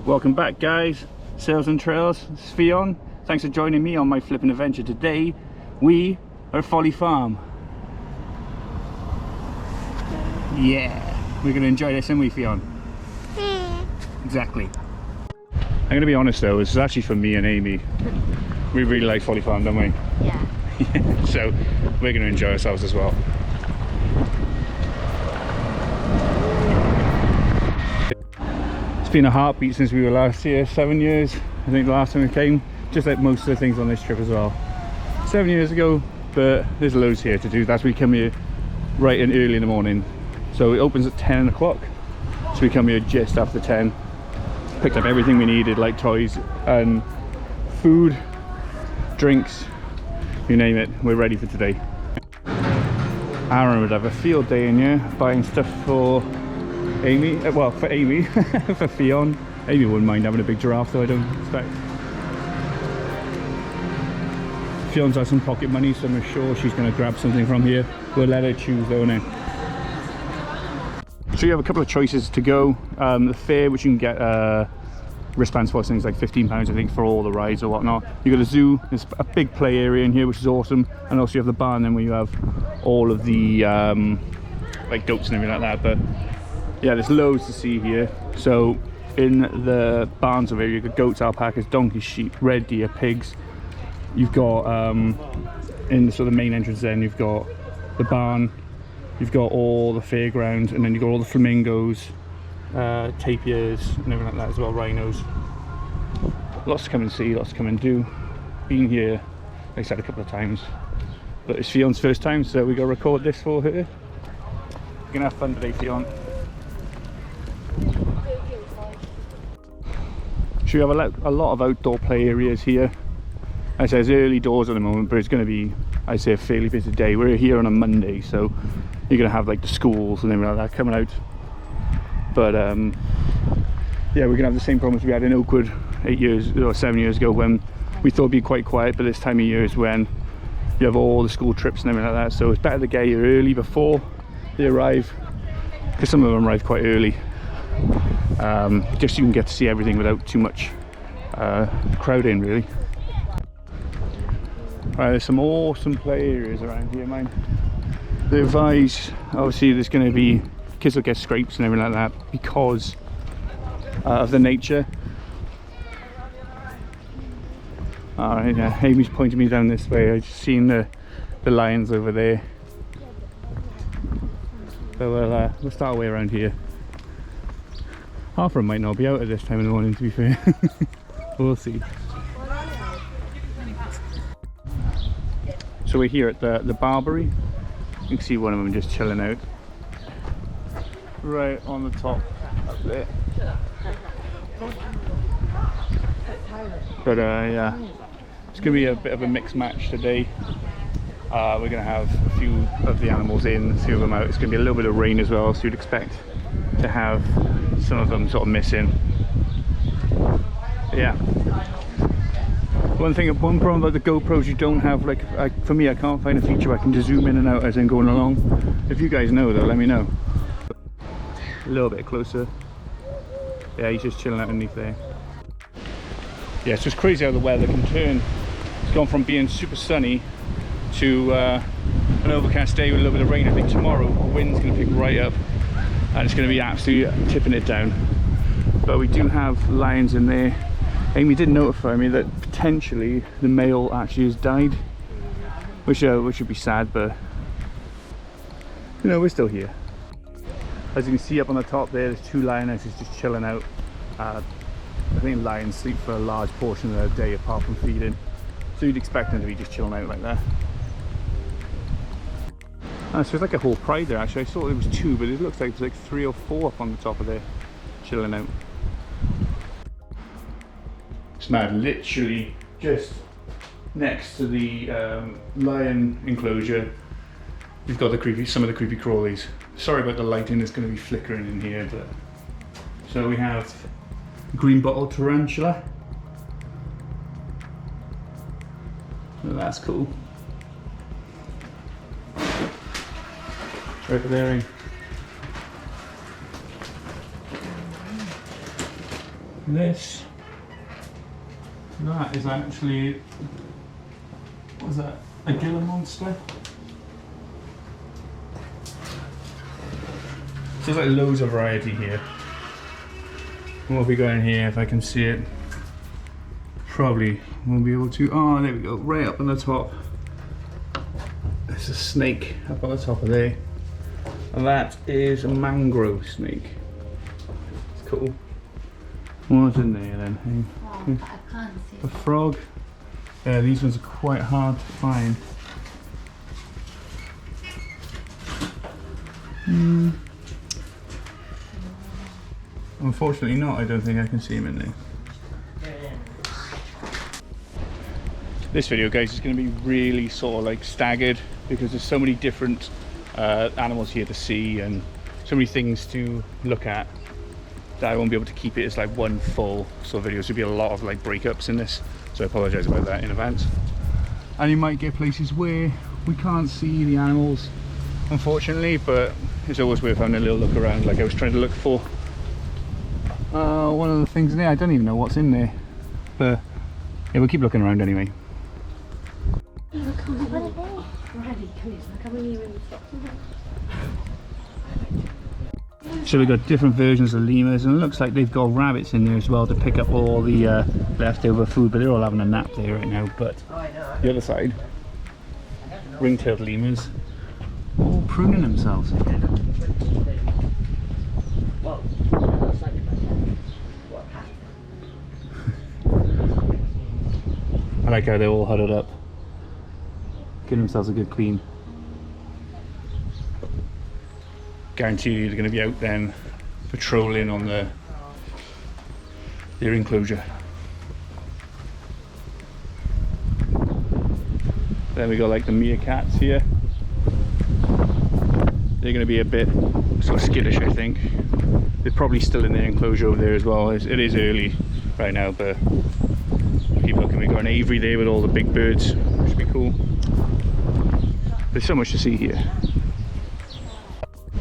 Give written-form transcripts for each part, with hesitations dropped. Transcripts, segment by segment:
Welcome back, guys. Sails and Trails, it's Ffion. Thanks for joining me on my flipping adventure today. We are at Folly Farm. Yeah, we're going to enjoy this, aren't we, Ffion? Exactly. I'm going to be honest though, this is actually for me and Amy. We really like Folly Farm, don't we? Yeah. So we're going to enjoy ourselves as well. It's been a heartbeat since we were last here, 7 years. I think the last time we came, just like most of the things on this trip as well. 7 years ago, but there's loads here to do. That's why we come here right in early in the morning. So it opens at 10 o'clock. So we come here just after 10. Picked up everything we needed, like toys and food, drinks, you name it. We're ready for today. Aaron would have a field day in here, buying stuff for Amy, well, for Amy, for Ffion. Amy wouldn't mind having a big giraffe though, I don't expect. Fion's has some pocket money, so I'm sure she's going to grab something from here. We'll let her choose though, innit? So you have a couple of choices to go. The fair, which you can get wristbands for, things like £15 I think for all the rides or whatnot. You got a zoo, there's a big play area in here which is awesome, and also you have the barn then where you have all of the like goats and everything like that. But yeah, there's loads to see here. So in the barns over here you've got goats, alpacas, donkeys, sheep, red deer, pigs. You've got in the sort of main entrance then you've got the barn, you've got all the fairground, and then you've got all the flamingos, tapirs and everything like that as well, rhinos. Lots to come and see, lots to come and do. Been here, like I said, a couple of times, but it's Fion's first time, so we got to record this for her. We're gonna have fun today, Ffion. So we have a lot of outdoor play areas here. I say it's early doors at the moment, but it's going to be, I say, a fairly busy day. We're here on a Monday, so you're going to have like the schools and everything like that coming out. But yeah, we're going to have the same problems we had in Oakwood 8 years or 7 years ago, when we thought it'd be quite quiet, but this time of year is when you have all the school trips and everything like that. So it's better to get here early before they arrive, because some of them arrive quite early. Just so you can get to see everything without too much crowding, really. Right, there's some awesome play areas around here, man. They advise, obviously there's going to be, kids will get scrapes and everything like that because of the nature. Alright, yeah, Amy's pointing me down this way. I've just seen the lions over there. So we'll start our way around here. Half of them might not be out at this time in the morning, to be fair. We'll see. So we're here at the Barbary. You can see one of them just chilling out. Right on the top up there. But yeah, it's going to be a bit of a mixed match today. We're going to have a few of the animals in, a few of them out. It's going to be a little bit of rain as well, so you'd expect to have some of them sort of missing. But yeah. One problem about the GoPros, you don't have, like, for me, I can't find a feature where I can just zoom in and out as I'm going along. If you guys know though, let me know. A little bit closer. Yeah, he's just chilling out underneath there. Yeah, it's just crazy how the weather can turn. It's gone from being super sunny to an overcast day with a little bit of rain. I think tomorrow the wind's going to pick right up and it's going to be absolutely tipping it down. But we do have lions in there. Amy did notify me that potentially the male actually has died, which would be sad, but you know, we're still here. As you can see up on the top there's two lionesses just chilling out. I think lions sleep for a large portion of their day apart from feeding, so you'd expect them to be just chilling out like that. So it's like a whole pride there actually. I thought there was two, but it looks like there's like 3 or 4 up on the top of there chilling out. It's mad, literally just next to the lion enclosure we've got some of the creepy crawlies. Sorry about the lighting, it's going to be flickering in here, but so we have green bottle tarantula. So that's cool. Right there. This, that is actually, what was that, a Gila monster? So there's like loads of variety here. And what we got in here, if I can see it, probably won't be able to. Oh, there we go, right up on the top. There's a snake up on the top of there. And that is a mangrove snake. It's cool. What's in there then? Oh, I can't see. A frog. Yeah, these ones are quite hard to find. Unfortunately not, I don't think I can see him in there. This video, guys, is going to be really sort of like staggered because there's so many different animals here to see and so many things to look at that I won't be able to keep it as like one full sort of video. So there'll be a lot of like breakups in this, so I apologise about that in advance. And you might get places where we can't see the animals, unfortunately, but it's always worth having a little look around. Like I was trying to look for one of the things in there. I don't even know what's in there, but yeah, we'll keep looking around anyway. So we've got different versions of lemurs, and it looks like they've got rabbits in there as well to pick up all the leftover food, but they're all having a nap there right now. But the other side, ring-tailed lemurs, all pruning themselves. I like how they're all huddled up, giving themselves a good clean. Guarantee you they're going to be out then patrolling on their enclosure. Then we got like the meerkats here. They're going to be a bit sort of skittish, I think. They're probably still in their enclosure over there as well. It is early right now, but keep looking. We got an aviary there with all the big birds, which should be cool. There's so much to see here.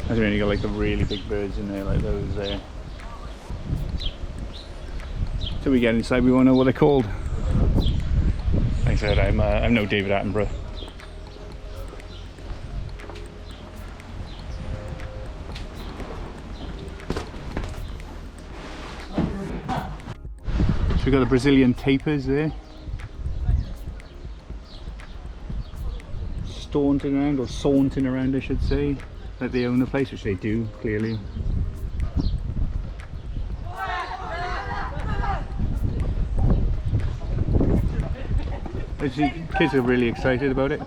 I've only got like the really big birds in there, like those there. Till we get inside, we won't know what they're called. Like I said, I'm no David Attenborough. So we've got the Brazilian tapirs there. Staunting around, or saunting around I should say. Like they own the place, which they do, clearly. The kids are really excited about it.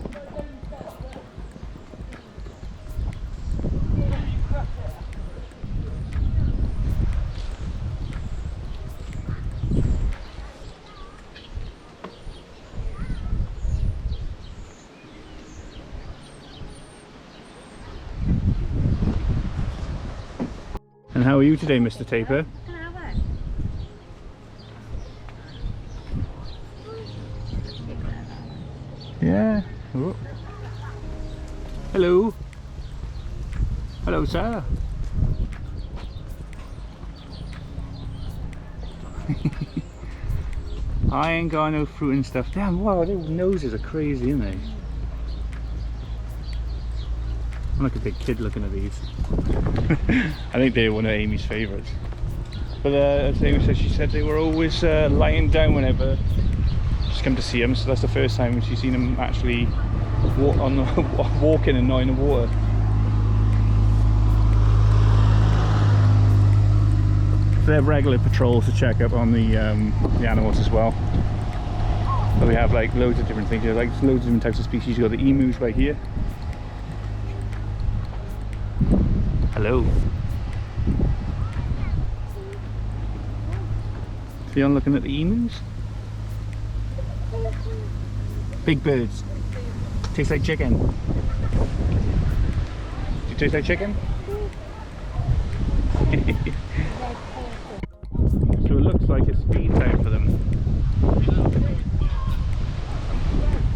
And how are you today, Mr. Tapir? Yeah. Oh. Hello. Hello, sir. I ain't got no fruit and stuff. Damn, wow, their noses are crazy, aren't they? I'm like a big kid looking at these. I think they're one of Amy's favourites. But as Amy said, she said they were always lying down whenever she's come to see them. So that's the first time she's seen them actually walking and not in the water. So they have regular patrols to check up on the animals as well. But we have like loads of different things here, like loads of different types of species. You've got the emus right here. Hello. Ffion looking at the emus. Big birds. Tastes like chicken. Do you taste like chicken? So it looks like it's feed time for them.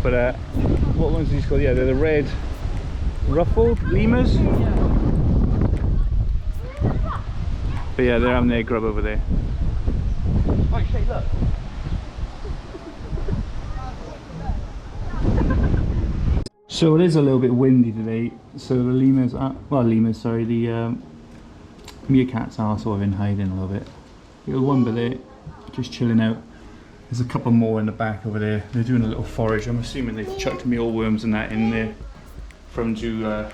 But what ones are these called? Yeah, they're the red ruffled lemurs. But yeah, they're having their grub over there. Oi, Shay, look. So it is a little bit windy today, so the lemurs are, well, sorry, the meerkats are sort of in hiding a little bit. You got one, but they're just chilling out. There's a couple more in the back over there. They're doing a little forage. I'm assuming they've chucked mealworms and that in there for them to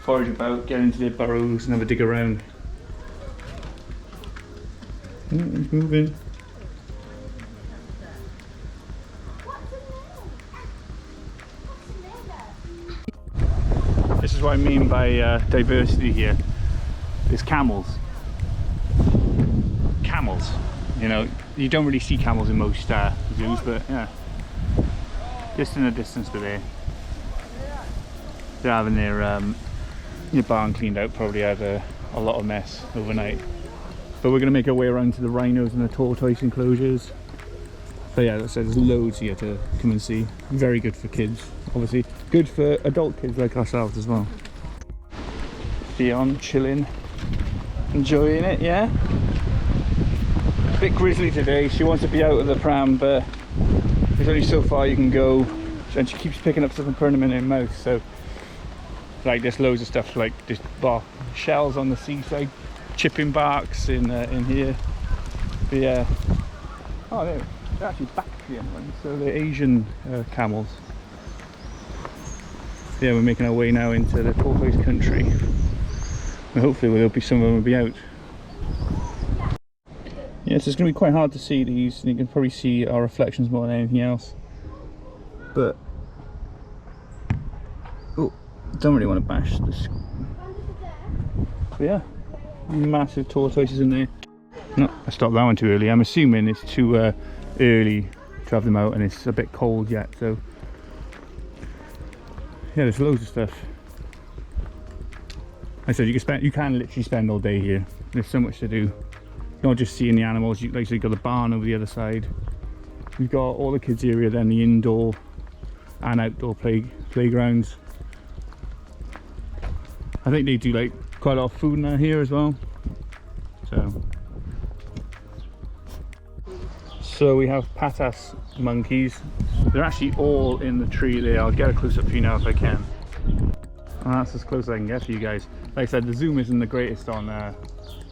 forage about, get into their burrows and have a dig around. He's moving. This is what I mean by diversity here. There's camels. Camels. You know, you don't really see camels in most zoos, but yeah. Just in the distance to there. They're having their barn cleaned out, probably had a lot of mess overnight. But we're going to make our way around to the rhinos and the tortoise enclosures. So yeah, as I said, there's loads here to come and see. Very good for kids, obviously. Good for adult kids like ourselves as well. Ffion chilling, enjoying it, yeah? A bit grizzly today. She wants to be out of the pram, but there's only so far you can go. And she keeps picking up stuff and putting them in her mouth. So, like, there's loads of stuff like this, shells on the seaside, chipping barks in here. But yeah. Oh, they're actually Bactrian ones, so they're Asian camels. Yeah, we're making our way now into the tortoise country. And hopefully there'll be some of them will be out. Yes, it's going to be quite hard to see these, and you can probably see our reflections more than anything else. But oh, don't really want to bash this. But yeah, massive tortoises in there. No, I stopped that one too early. I'm assuming it's too early to have them out, and it's a bit cold yet. So yeah, there's loads of stuff. I said you can literally spend all day here. There's so much to do. Not just seeing the animals. You got the barn over the other side. We've got all the kids area, then the indoor and outdoor playgrounds. I think they do like quite a lot of food in here as well. So we have patas monkeys. They're actually all in the tree there. I'll get a close up for you now if I can. And that's as close as I can get for you guys. Like I said, the zoom isn't the greatest on a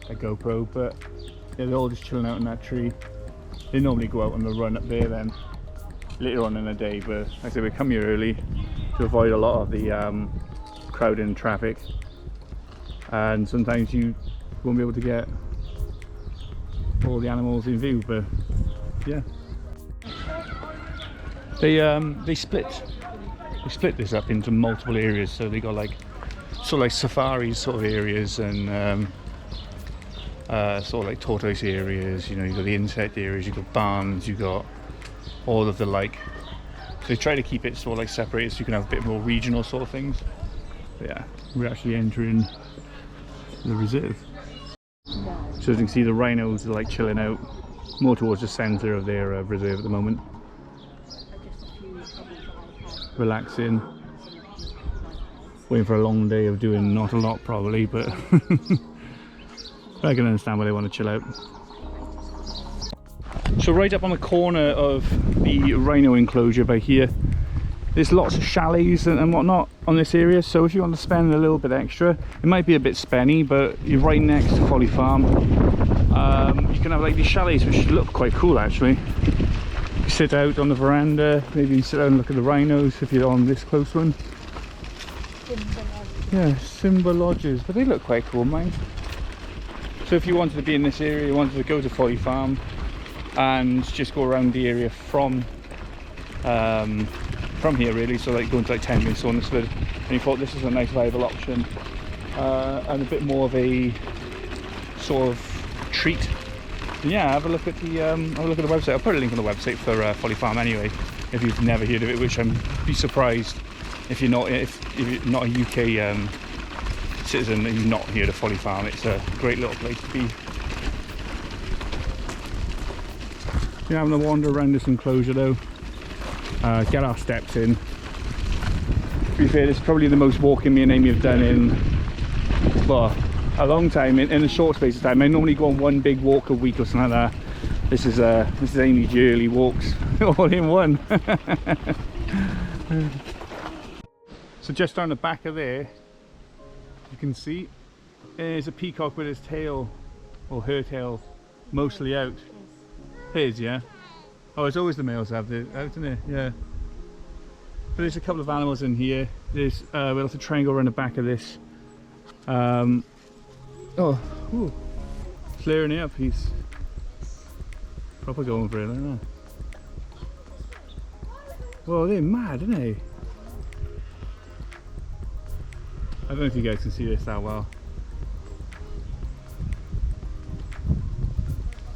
GoPro, but yeah, they're all just chilling out in that tree. They normally go out on the run up there then later on in the day, but like I said, we come here early to avoid a lot of the crowd and traffic, and sometimes you won't be able to get all the animals in view. But yeah, they split this up into multiple areas. So they got like sort of like safari sort of areas, and sort of like tortoise areas. You know, you've got the insect areas, you've got barns, you've got all of the like. So they try to keep it sort of like separated so you can have a bit more regional sort of things. But yeah, we're actually entering the reserve. So as you can see, the rhinos are like chilling out more towards the centre of their reserve at the moment. Relaxing. Waiting for a long day of doing not a lot probably, but I can understand why they want to chill out. So right up on the corner of the rhino enclosure by here, there's lots of chalets and whatnot on this area. So if you want to spend a little bit extra, it might be a bit spenny, but you're right next to Folly Farm. You can have like these chalets which look quite cool actually. You sit out on the veranda, maybe you sit out and look at the rhinos if you're on this close one. Yeah, Simba lodges, but they look quite cool, mate. So if you wanted to be in this area, you wanted to go to Folly Farm and just go around the area from here really, so like going to like 10 minutes on Saundersford, and you thought this is a nice viable option and a bit more of a sort of treat, yeah, have a look at the website. I'll put a link on the website for Folly Farm anyway, if you've never heard of it, which I'm be surprised if you're not a UK citizen and you've not heard of Folly Farm. It's a great little place to be. We're having a wander around this enclosure though, get our steps in. To be fair, this is probably the most walking me and Amy have done in, well, a long time, in a short space of time. I normally go on one big walk a week or something like that, This is Amy's yearly walks, all in one. So just on the back of there, you can see there's a peacock with his tail, or her tail, mostly out. His, yeah? Oh, it's always the males have it out, isn't it? Yeah. But there's a couple of animals in here. There's we'll have to try and go around the back of this. Oh, ooh, flaring it up. He's proper going for it, I don't know. Well, they're mad, aren't they? I don't know if you guys can see this that well.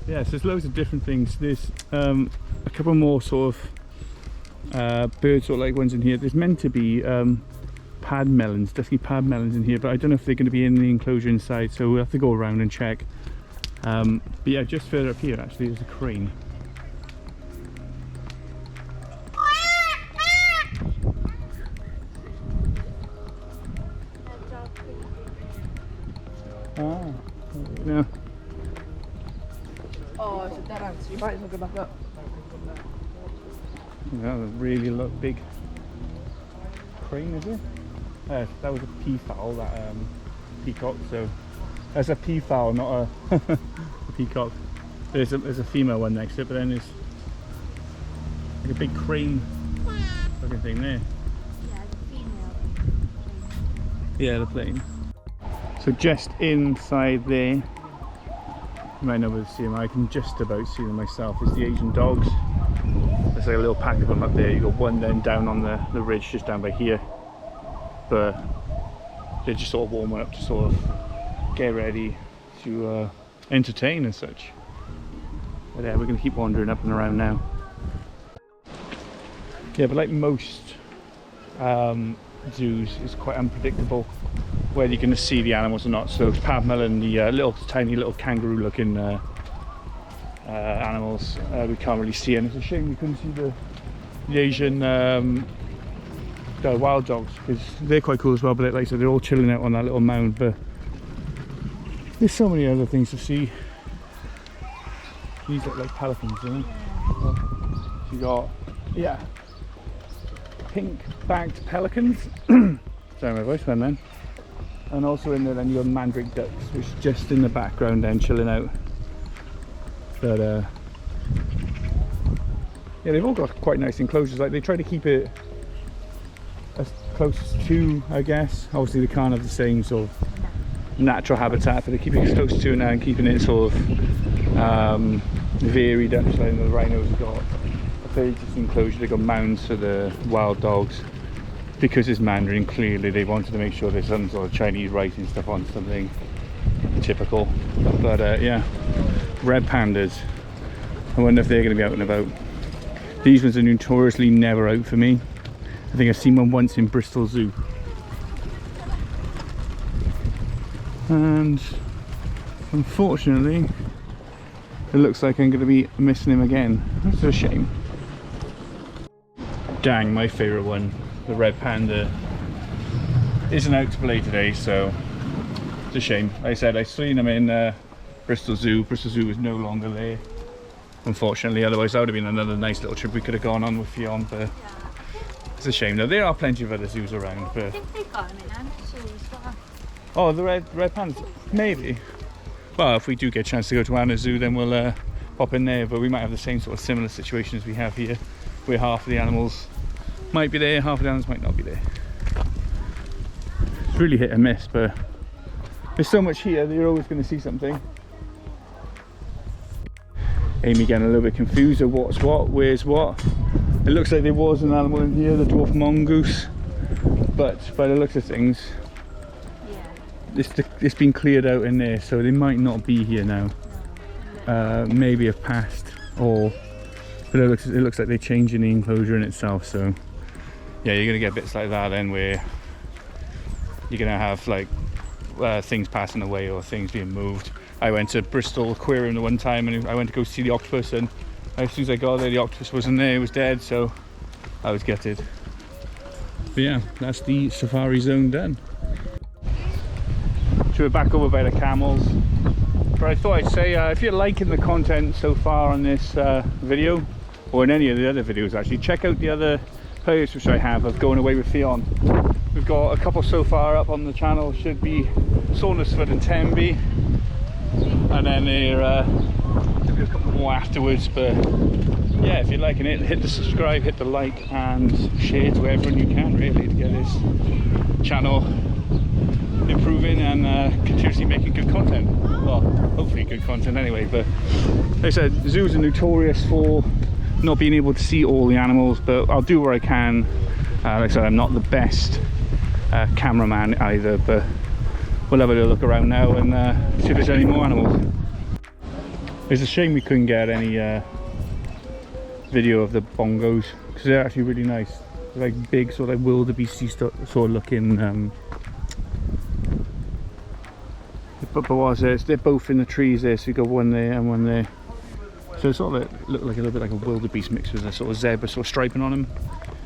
Yeah, so there's loads of different things. There's a couple more sort of bird sort of like ones in here. There's meant to be pad melons, dusky pad melons in here, but I don't know if they're going to be in the enclosure inside, so we'll have to go around and check. But yeah, just further up here actually there's a crane. Ah, no. Oh, it's a dead end, so you might as well go back up. That was a really big crane, is it? That was a peafowl, that peacock. So that's a peafowl, not a, a peacock. There's a female one next to it, but then there's like a big crane looking thing there. Yeah, the female. Yeah, the plane. So just inside there, you might not be able to see them, I can just about see them myself, is the Asian dogs. There's like a little pack of them up there. You've got one then down on the ridge just down by here. But they're just sort of warming up to sort of get ready to entertain and such. But yeah, we're going to keep wandering up and around now. Yeah, but like most zoos, it's quite unpredictable whether you're going to see the animals or not. So pad melon, the tiny little kangaroo looking animals, we can't really see, and it's a shame we couldn't see the Asian wild dogs, because they're quite cool as well. But like I said, they're all chilling out on that little mound. But there's so many other things to see. These look like pelicans, don't they? You got, yeah, pink-backed pelicans. Sorry, my voice went then. And also in there then you have mandrake ducks, which is just in the background then chilling out. But yeah, they've all got quite nice enclosures. Like, they try to keep it as close to, I guess. Obviously they can't have the same sort of natural habitat, but they keep it as close to now and keeping it sort of varied up. So the rhinos have got a very just enclosure. They've got mounds for the wild dogs. Because it's Mandarin, clearly they wanted to make sure there's some sort of Chinese writing stuff on something typical. But yeah, red pandas, I wonder if they're going to be out and about. These ones are notoriously never out for me. I think I've seen one once in Bristol Zoo. And unfortunately, it looks like I'm going to be missing him again. That's a shame. Dang, my favourite one. The red panda isn't out to play today, so it's a shame. Like I said, I seen him in Bristol Zoo. Bristol Zoo is no longer there, unfortunately. Otherwise that would have been another nice little trip we could have gone on with Ffion. But it's a shame though. There are plenty of other zoos around. But I think they've got them in zoos. oh, the red pandas, maybe. Well, if we do get a chance to go to Anna Zoo, then we'll pop in there. But we might have the same sort of similar situation as we have here, where half of the animals might be there, half of the animals might not be there. It's really hit and miss, but there's so much here that you're always going to see something. Amy getting a little bit confused of what's what, where's what. It looks like there was an animal in here, the dwarf mongoose, but by the looks of things, it's been cleared out in there, so they might not be here now. Maybe have passed, or but it looks like they're changing the enclosure in itself. So yeah, you're gonna get bits like that then, where you're gonna have like things passing away or things being moved. I went to Bristol Aquarium the one time and I went to go see the octopus, and as soon as I got there the octopus wasn't there, it was dead, so I was gutted. But yeah, that's the safari zone done. So we're back over by the camels. but I thought I'd say if you're liking the content so far on this video, or in any of the other videos actually, check out the other playlists which I have of going away with Ffion. We've got a couple so far up on the channel, should be Saundersfoot and Tenby, and then there'll be a couple more afterwards. But yeah, if you're liking it, hit the subscribe, hit the like and share to everyone you can, really, to get this channel improving and continuously making good content. Well, hopefully good content anyway. But like I said, zoos are notorious for not being able to see all the animals, but I'll do where I can. Like I said, I'm not the best cameraman either, but we'll have a little look around now and see if there's any more animals. It's a shame we couldn't get any video of the bongos, because they're actually really nice. They're like big sort of wildebeesty sort of looking but what was it? They're both in the trees there, so you got one there and one there. So it sort of look like a little bit like a wildebeest mixed with a sort of zebra sort of striping on them.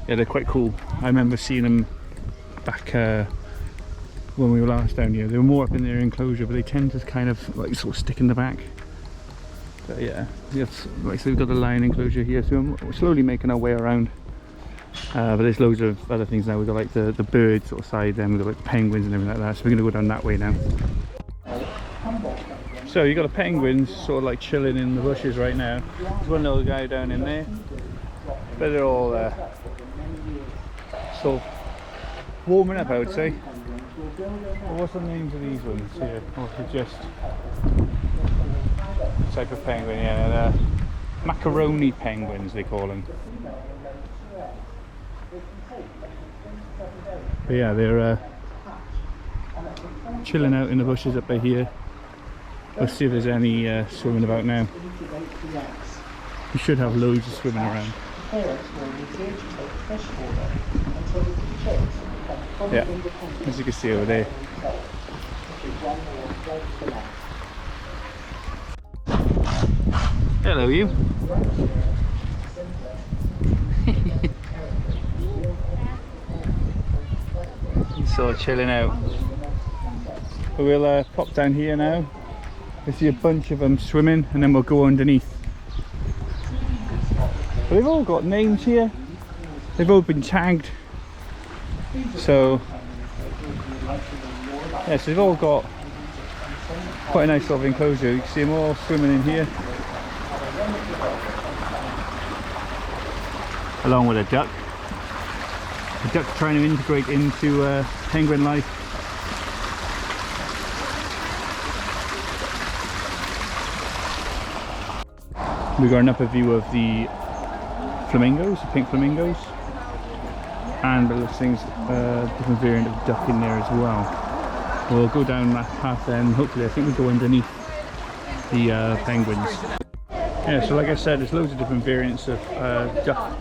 Yeah, they're quite cool. I remember seeing them back when we were last down here. They were more up in their enclosure, but they tend to kind of like sort of stick in the back. But yeah, like so we've got the lion enclosure here, so we're slowly making our way around. But there's loads of other things now. We've got like the bird sort of side, then we've got like penguins and everything like that. So we're going to go down that way now. So you've got the penguins sort of like chilling in the bushes right now. There's one little guy down in there. But they're all sort of warming up, I would say. Well, what's the names of these ones here? Or just type of penguin, yeah. Macaroni penguins, they call them. But yeah, they're chilling out in the bushes up by here. Let's see if there's any swimming about now. We should have loads of swimming around. Yeah, as you can see over there. Hello, you. He's sort of chilling out. But we'll pop down here now. I see a bunch of them swimming, and then we'll go underneath. But they've all got names here. They've all been tagged. So yeah, so they've all got quite a nice sort of enclosure. You can see them all swimming in here, along with a duck. The duck's trying to integrate into penguin life. We've got an upper view of the flamingos, the pink flamingos, and there's things, different variant of duck in there as well. We'll go down that path then, hopefully I think we'll go underneath the penguins. Yeah, so like I said, there's loads of different variants of duck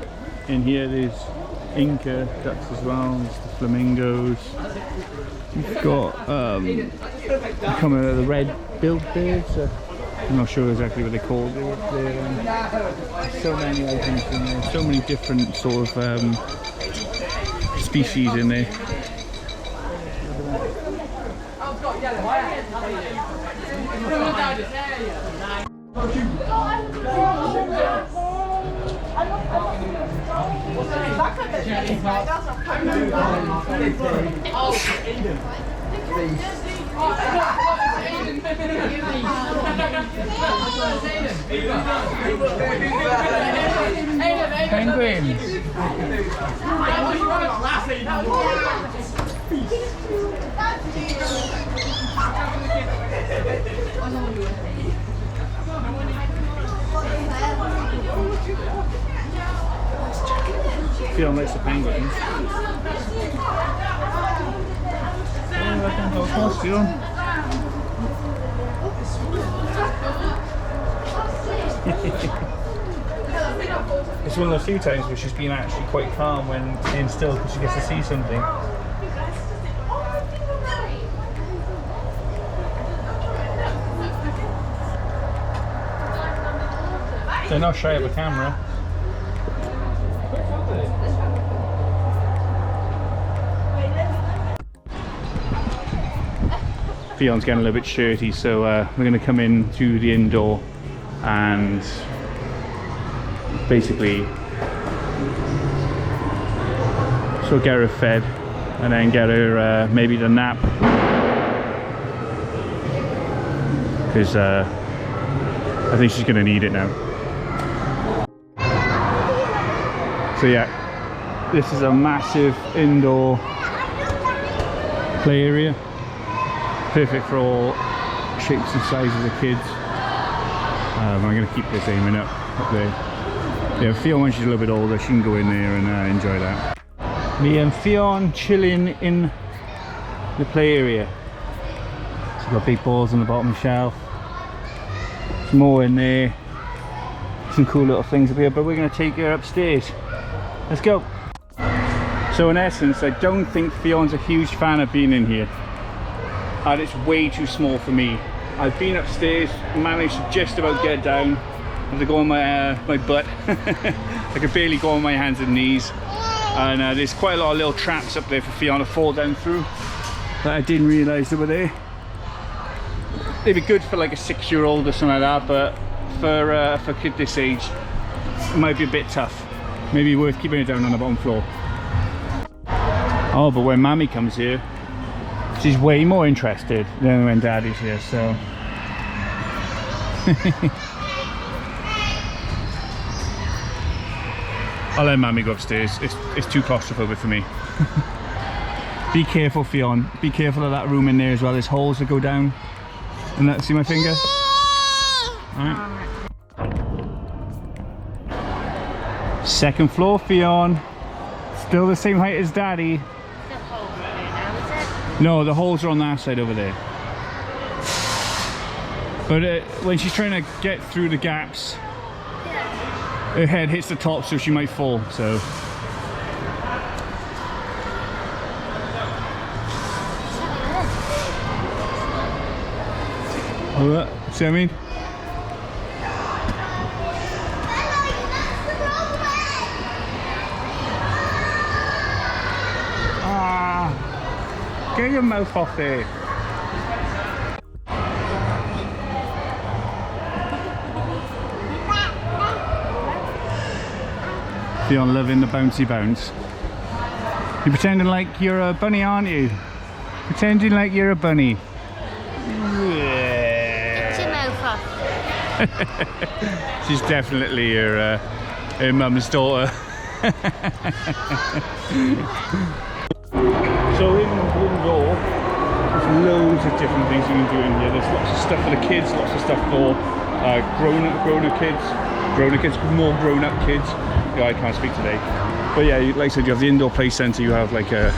in here. There's Inca ducks as well, there's the flamingos. You've got the red-billed birds. I'm not sure exactly what they're called. There's so many items in there, so many different sort of species in there. Penguins! Ffion likes the penguins. Oh, I can go across, Ffion. It's one of the few times where she's been actually quite calm when being still, because she gets to see something. They're not shy of a camera. Fion's getting a little bit shirty, so we're going to come in to the indoor and basically so get her fed and then get her maybe the nap, because I think she's going to need it now. So yeah, this is a massive indoor play area, perfect for all shapes and sizes of kids. I'm going to keep this aiming up there. Yeah, Ffion, when she's a little bit older, she can go in there and enjoy that. Me and Ffion chilling in the play area. So we've got big balls on the bottom shelf, some more in there, some cool little things up here, but we're going to take her upstairs. Let's go. So in essence, I don't think Fion's a huge fan of being in here, and it's way too small for me. I've been upstairs, managed to just about get down. I have to go on my butt. I could barely go on my hands and knees, and there's quite a lot of little traps up there for Ffion to fall down through that I didn't realise they were there. They'd be good for like a 6-year-old or something like that, but for a kid this age, it might be a bit tough. Maybe worth keeping it down on the bottom floor. Oh, but when Mammy comes here, she's way more interested than when Daddy's here, so. I'll let Mammy go upstairs. It's too claustrophobic for me. Be careful, Ffion. Be careful of that room in there as well. There's holes that go down. And that, see my finger? Alright. Second floor, Ffion. Still the same height as Daddy. No, the holes are on that side over there. But when she's trying to get through the gaps, her head hits the top, so she might fall. So. See what I mean? Get your mouth off there. Ffion loving the bouncy bounce. You're pretending like you're a bunny, aren't you? Pretending like you're a bunny. Get your mouth off. She's definitely her mum's daughter. So in the indoor, there's loads of different things you can do in here. There's lots of stuff for the kids, lots of stuff for grown-up kids, more grown-up kids. Yeah, I can't speak today. But yeah, like I said, you have the indoor play centre. You have like a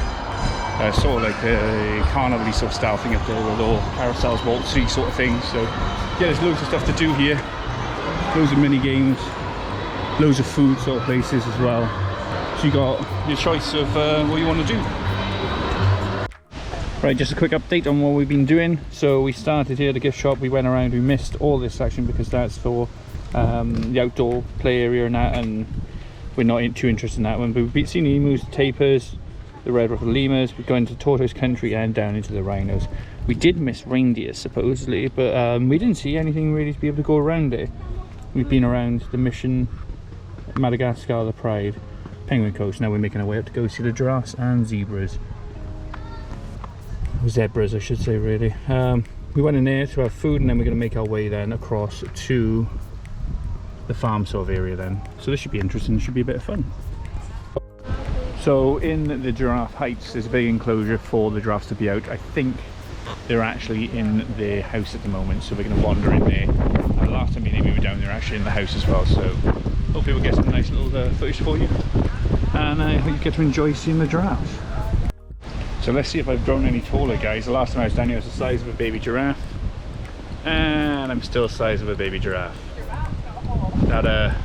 sort of like a carnival-y sort of style thing up there with all carousels, waltzy sort of things. So yeah, there's loads of stuff to do here. Loads of mini games, loads of food sort of places as well. So you got your choice of what you want to do. Right, just a quick update on what we've been doing. So we started here at the gift shop, we went around, we missed all this section because that's for the outdoor play area and that, and we're not too interested in that one. But we've seen the emus, the tapirs, the red-ruffled lemurs, we've gone to tortoise country and down into the rhinos. We did miss reindeer supposedly, but we didn't see anything really to be able to go around it. We've been around the Mission, Madagascar, the Pride, Penguin Coast. Now we're making our way up to go see the giraffes and zebras. Zebras, I should say, really. We went in there to have food, and then we're going to make our way then across to the farm sort of area then. So this should be interesting, it should be a bit of fun. So in the giraffe heights, there's a big enclosure for the giraffes to be out. I think they're actually in their house at the moment, so we're going to wander in there. Last time we were down there, actually in the house as well, so hopefully we'll get some nice little footage for you. And I hope you get to enjoy seeing the giraffes. So let's see if I've grown any taller, guys. The last time I was down here, I was the size of a baby giraffe, and I'm still the size of a baby giraffe. That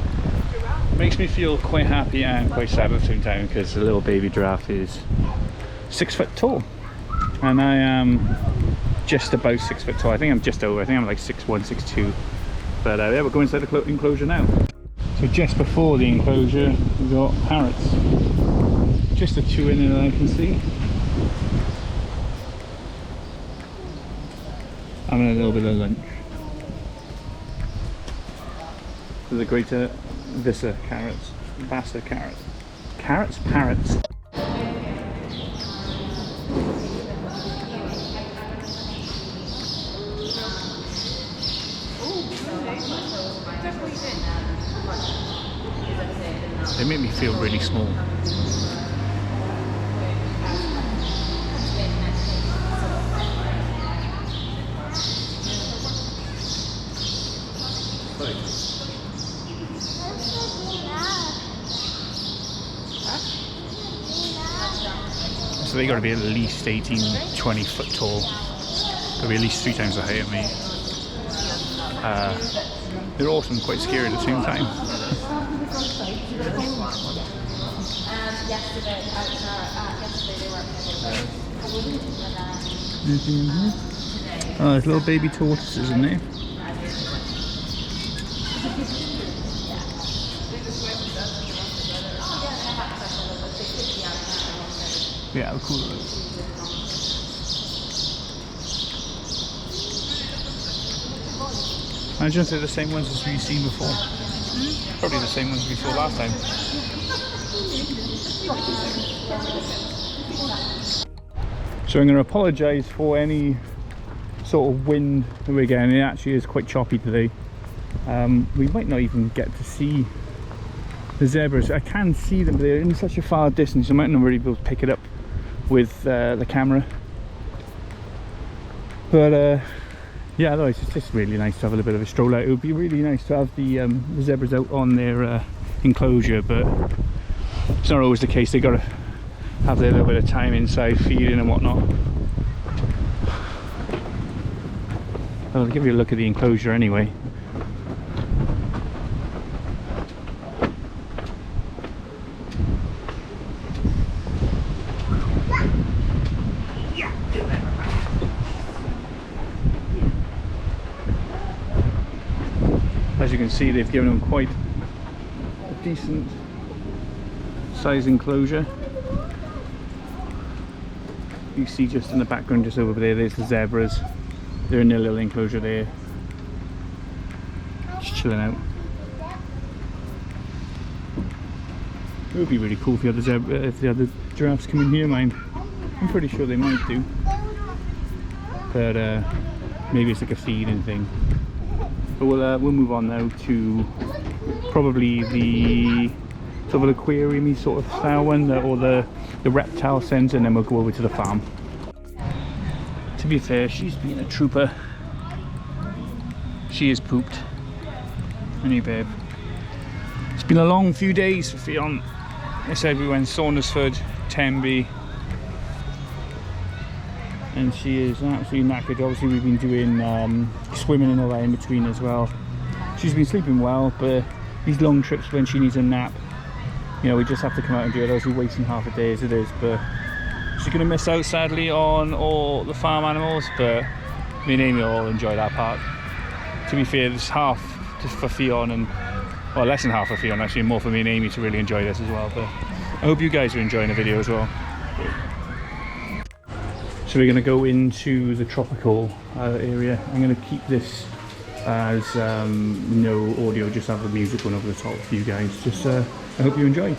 makes me feel quite happy and quite sad at the same time, because the little baby giraffe is 6 foot tall, and I am just about 6 foot tall. I think I'm just over. I think I'm like 6'1", 6'2". But yeah, we'll go inside the enclosure now. So just before the enclosure, we've got parrots. Just the two in there that I can see. having a little bit of lunch. So the greater Vissa carrots, Vassa carrots, carrots, parrots. They make me feel really small. So they got to be at least 18, 20 foot tall. Got to be at least 3 times the height of me. They're awesome, quite scary at the same time. Anything in here? Oh, there's little baby tortoises in there. Yeah, how cool are those? Imagine if they're the same ones as we've seen before. Probably the same ones we saw last time. So I'm going to apologise for any sort of wind that we're getting. It actually is quite choppy today. We might not even get to see the zebras. I can see them, but they're in such a far distance. I might not really be able to pick it up with the camera. But yeah, otherwise it's just really nice to have a little bit of a stroll out. It would be really nice to have the zebras out on their enclosure, but it's not always the case. They've got to have their little bit of time inside feeding and whatnot. I'll give you a look at the enclosure anyway. As you can see, they've given them quite a decent size enclosure. You see just in the background, just over there, there's the zebras. They're in their little enclosure there, just chilling out. It would be really cool if the other giraffes come in here, mind. I'm pretty sure they might do, but maybe it's like a feeding thing. But we'll move on now to probably the sort of aquarium-y sort of style one, or the reptile centre, and then we'll go over to the farm. To be fair, she's been a trooper. She is pooped. Any babe. It's been a long few days for Ffion. I said we went Saundersford, Tenby, and she is absolutely knackered. Obviously we've been doing swimming and all that in between as well. She's been sleeping well, but these long trips when she needs a nap, you know, we just have to come out and do it. Else we're wasting half a day as it is. But she's going to miss out sadly on all the farm animals, but me and Amy will all enjoy that part. To be fair, there's half just for Ffion, and well, less than half for Ffion actually, more for me and Amy to really enjoy this as well. But I hope you guys are enjoying the video as well. So we're going to go into the tropical area. I'm going to keep this as no audio, just have the music going over the top for you guys. Just I hope you enjoy.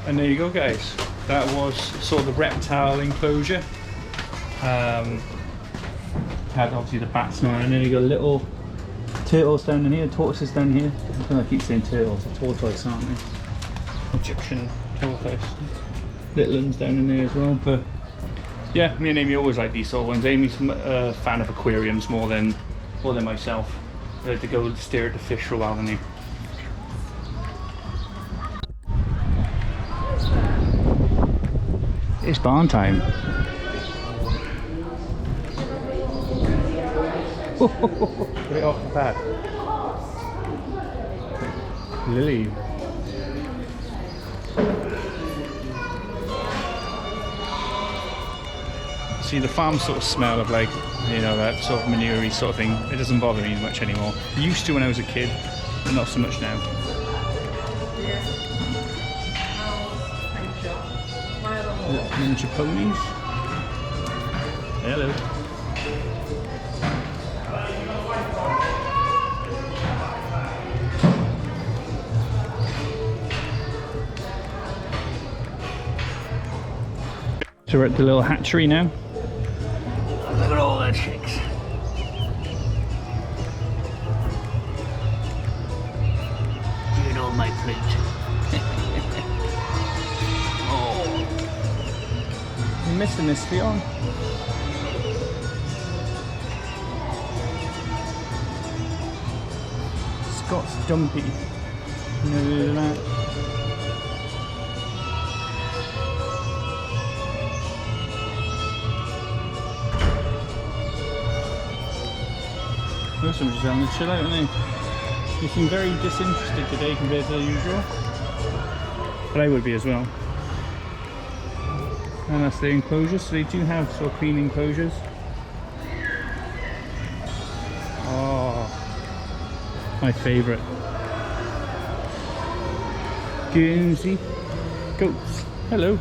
And there you go, guys. That was sort of the reptile enclosure. Had obviously the bats now, and then you got little turtles down in here, tortoises down here. I don't know, I keep saying turtles, they're tortoise, aren't they? Egyptian tortoise. Little ones down in there as well. But yeah, me and Amy always like these sort of ones. Amy's a fan of aquariums more than myself. I like to go stare at the fish for a while, than he. It's barn time. Get it off the pad. Lily. See, the farm sort of smell of, like, you know, that sort of manure-y sort of thing. It doesn't bother me much anymore. It used to when I was a kid, but not so much now. Miniature ponies. Hello. So we're at the little hatchery now. Look at all the chicks. Get on my plate. I'm missing this Ffion. Scott's dumpy. No, that. Most of them just having a chill out, aren't they? They seem very disinterested today compared to the usual. But I would be as well. And that's the enclosures, so they do have sort of clean enclosures. Oh, my favourite. Guernsey goats. Hello.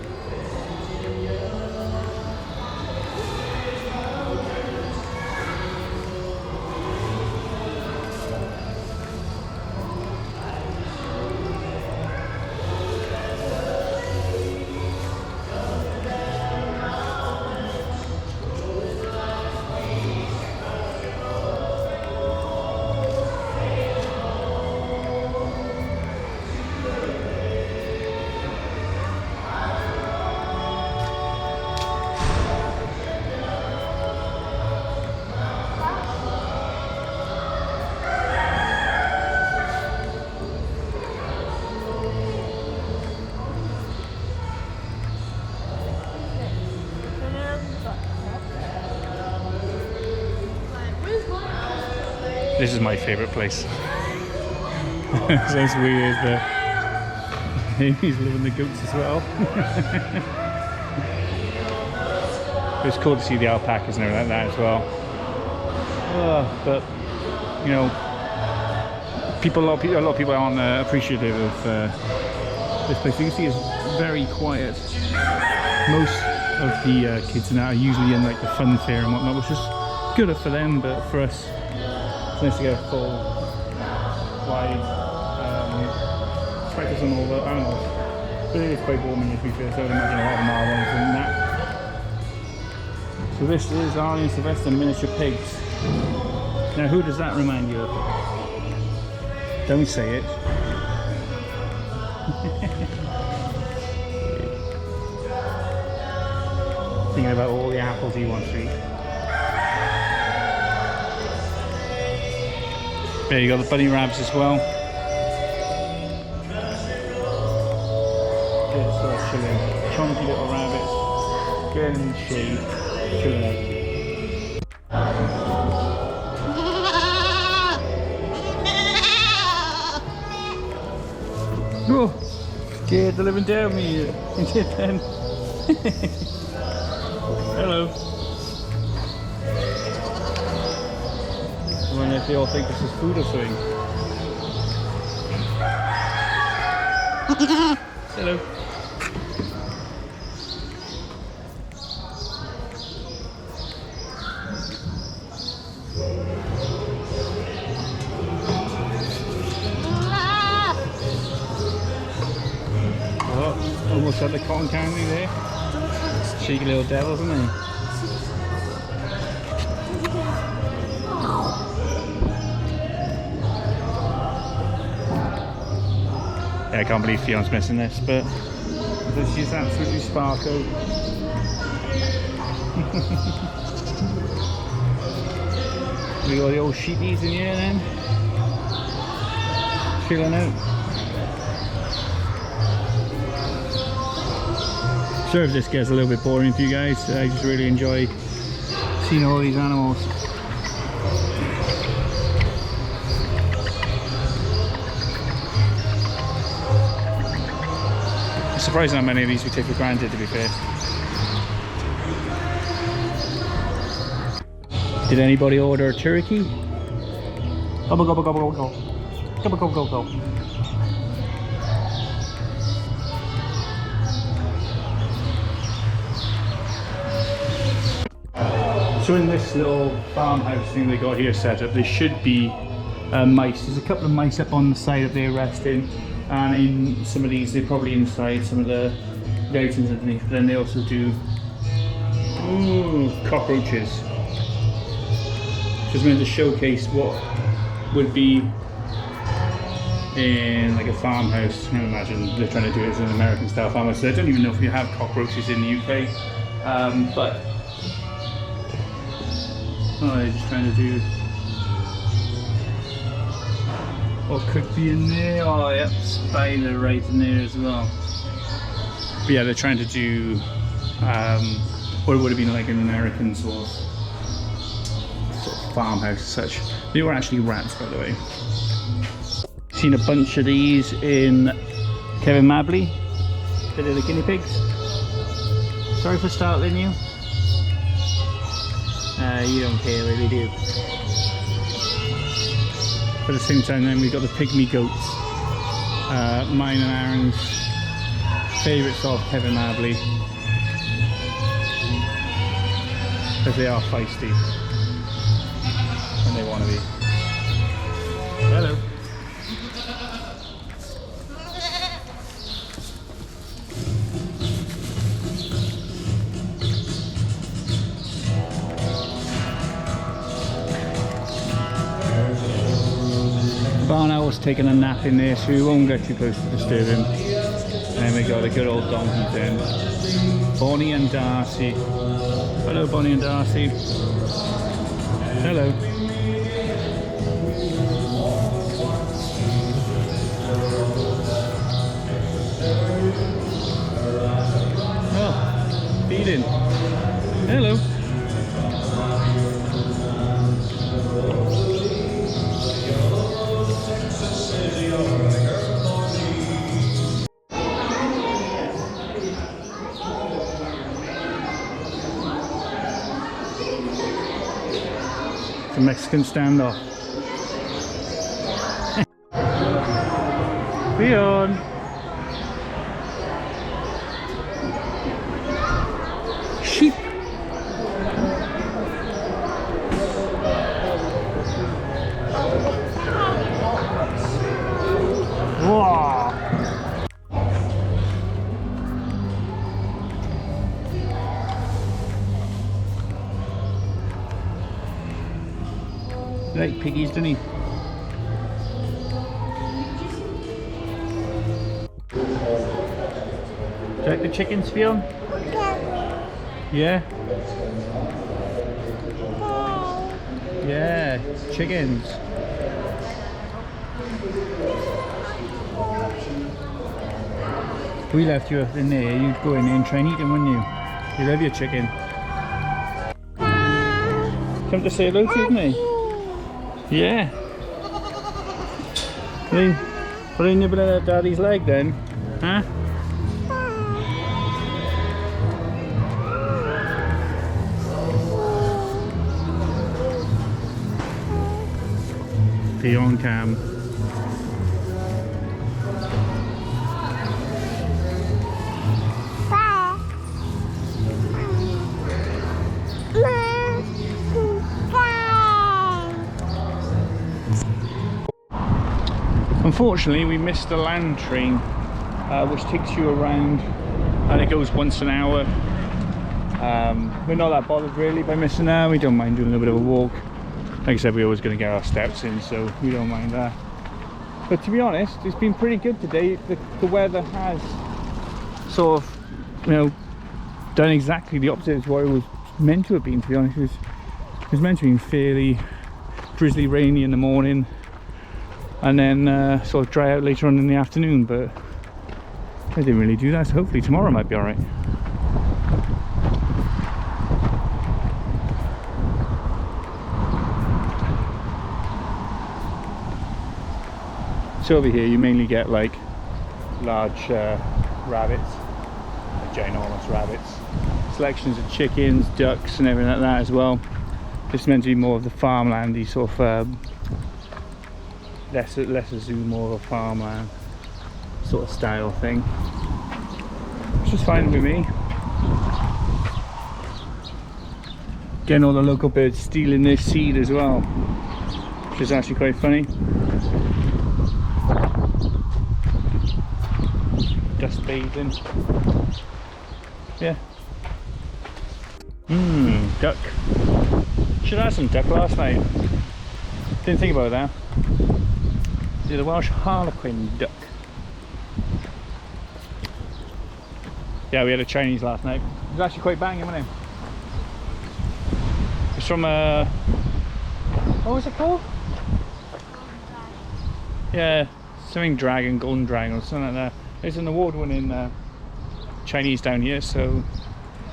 This is my favourite place. Sounds weird, but Amy's loving the goats as well. It's cool to see the alpacas and everything like that as well. But you know, a lot of people aren't appreciative of this place. You can see it's very quiet. Most of the kids and that are usually in like the fun fair and whatnot, which is good for them, but for us, it's nice to get a full, wide practice on all the animals. But it is quite warm in here, to be fair, so I would imagine a lot of them are ones and that. So this is Arlie and Sylvester miniature pigs. Now who does that remind you of? Don't say it. Thinking about all the apples he wants to eat. There you got the bunny rabbits as well. Just sort of chilling. Chunky little rabbits. Getting in the shade. Chilling out. Oh! Scared the living down me. You did then. Hello. I wonder if they all think this is food or something. Hello. Oh, Got the cotton candy there. Cheeky little devils, aren't they? Yeah, I can't believe Fion's missing this, but she's absolutely sparkle. We got the old sheepies in here then. Chilling out. Sorry if this gets a little bit boring for you guys. I just really enjoy seeing all these animals. It's surprising how many of these we take for granted, to be fair. Did anybody order a turkey? Gobble gobble gobble gobble. Gobble gobble gobble gobble. So in this little farmhouse thing they got here set up, there should be mice. There's a couple of mice up on the side that they're resting, and in some of these they're probably inside some of the items underneath. But then they also do cockroaches. Just meant to showcase what would be in like a farmhouse. I can imagine they're trying to do it as an American style farmhouse. So I don't even know if you have cockroaches in the UK, but they're just trying to do what could be in there. Oh yep, spider right in there as well. But yeah, they're trying to do what would have been like an American sort of farmhouse as such. They were actually rats, by the way. Seen a bunch of these in Kevin Mabley. Bit of the guinea pigs. Sorry for startling you. You don't care really, do you? But at the same time then we've got the pygmy goats. Mine and Aaron's favourites of Kevin Mabley. Because they are feisty. And they want to be. Hello. Barn owl's taking a nap in there, so we won't get too close to disturb him. And then we got a good old donkey then. Bonnie and Darcy. Hello Bonnie and Darcy. Hello. Oh, feeding. Hello. The Mexican standoff. Ffion. Sheep. Wow. Like piggies, doesn't he? Do you like the chickens, Ffion? Yeah? Yeah, chickens. We left you in there, you'd go in there and try and eat them, wouldn't you? You love your chicken. Come to say hello to you, didn't he? Yeah. Are they nibbling at Daddy's leg then? Huh? Ffion cam. Unfortunately, we missed the land train, which takes you around and it goes once an hour. We're not that bothered really by missing out. We don't mind doing a little bit of a walk. Like I said, we're always going to get our steps in, so we don't mind that. But to be honest, it's been pretty good today. The weather has sort of, you know, done exactly the opposite of what it was meant to have been, to be honest. It was meant to be fairly drizzly, rainy in the morning, and then sort of dry out later on in the afternoon, but I didn't really do that, so hopefully tomorrow might be alright. So over here you mainly get like large rabbits, ginormous rabbits, selections of chickens, ducks and everything like that as well. This is meant to be more of the farmlandy sort of lesser zoo, more of a farmland sort of style thing, which is fine with me. Getting all the local birds stealing their seed as well, which is actually quite funny. Dust bathing. Yeah. Duck. Should have had some duck last night. Didn't think about that. Did a Welsh harlequin duck. Yeah, we had a Chinese last night. It was actually quite banging, wasn't it? It's from what was it called? Yeah, something dragon, golden dragon or something like that. There's an award-winning Chinese down here, so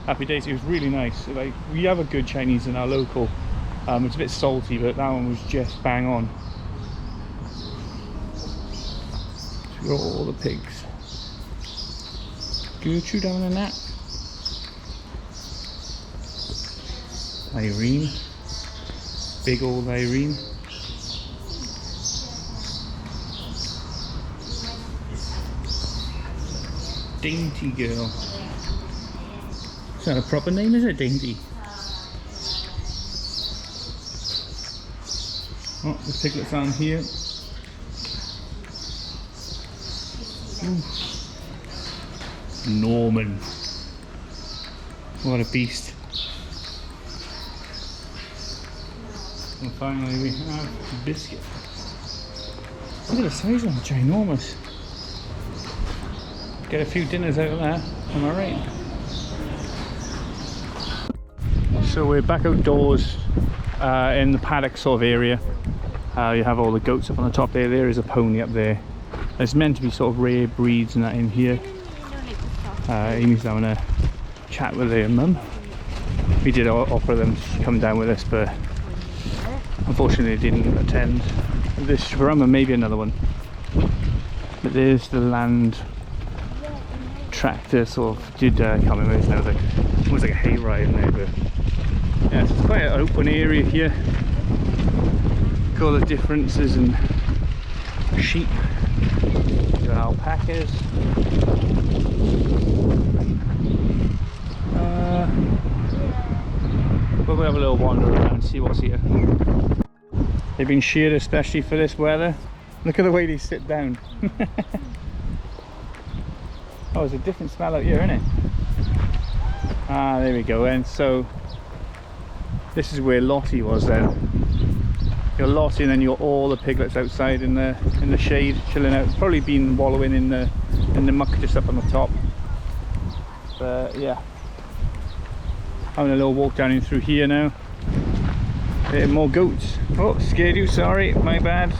happy days. It was really nice. Like, we have a good Chinese in our local. It's a bit salty, but that one was just bang on. So we got all the pigs. Gertrude down in that. Irene. Big old Irene. Dainty girl. It's not a proper name, is it? Dainty. Oh, the piglets on here. Ooh. Norman. What a beast. And finally we have Biscuit. Look at the size of them, ginormous. Get a few dinners out of that, am I right? So we're back outdoors in the paddock sort of area. You have all the goats up on the top there. There is a pony up there. There's meant to be sort of rare breeds and that in here. Amy's having a chat with her mum. We did offer them to come down with us, but unfortunately they didn't attend this run, and maybe another one. But there's the land tractor sort of did come in. It's now like almost like a hayride in there, but yeah, so it's quite an open area here. Look at all the differences in sheep. Got alpacas. We'll have a little wander around, see what's here. They've been sheared especially for this weather. Look at the way they sit down. Oh, there's a different smell out here, isn't it? Ah, there we go. And so this is where Lottie was then. You're Lottie, and then you're all the piglets outside in the shade, chilling out. It's probably been wallowing in the muck just up on the top. But yeah, having a little walk down in through here now. More goats. Oh, scared you, sorry, my bad.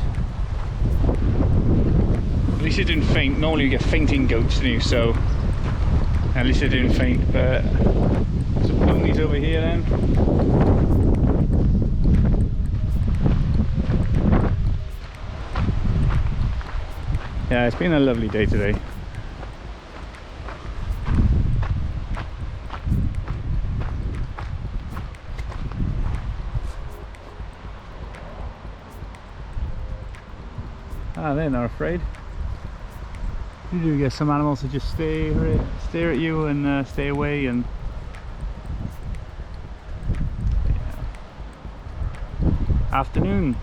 At least it didn't faint. Normally you get fainting goats, don't you? So at least it didn't faint. But some ponies over here then. Yeah, it's been a lovely day today. Ah, they're not afraid. You do get some animals that just stare at you and stay away, and yeah. Afternoon.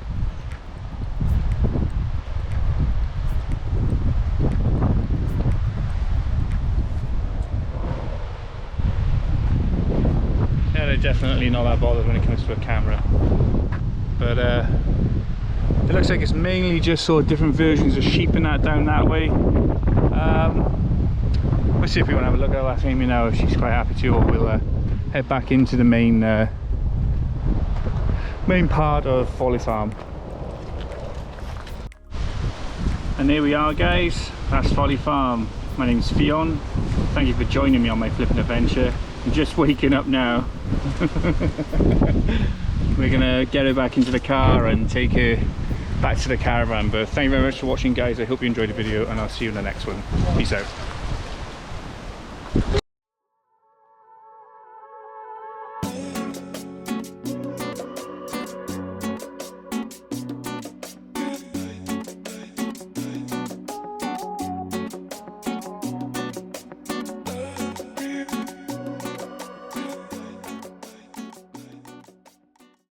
definitely not that bothered when it comes to a camera. But it looks like it's mainly just sort of different versions of sheep and that down that way. We'll see if we want to have a look at that Amy now, if she's quite happy to, or we'll head back into the main part of Folly Farm. And there we are, guys, that's Folly Farm. My name's Ffion. Thank you for joining me on my flipping adventure. I'm just waking up now. We're gonna get her back into the car and take her back to the caravan. But thank you very much for watching, guys. I hope you enjoyed the video, and I'll see you in the next one. Peace out.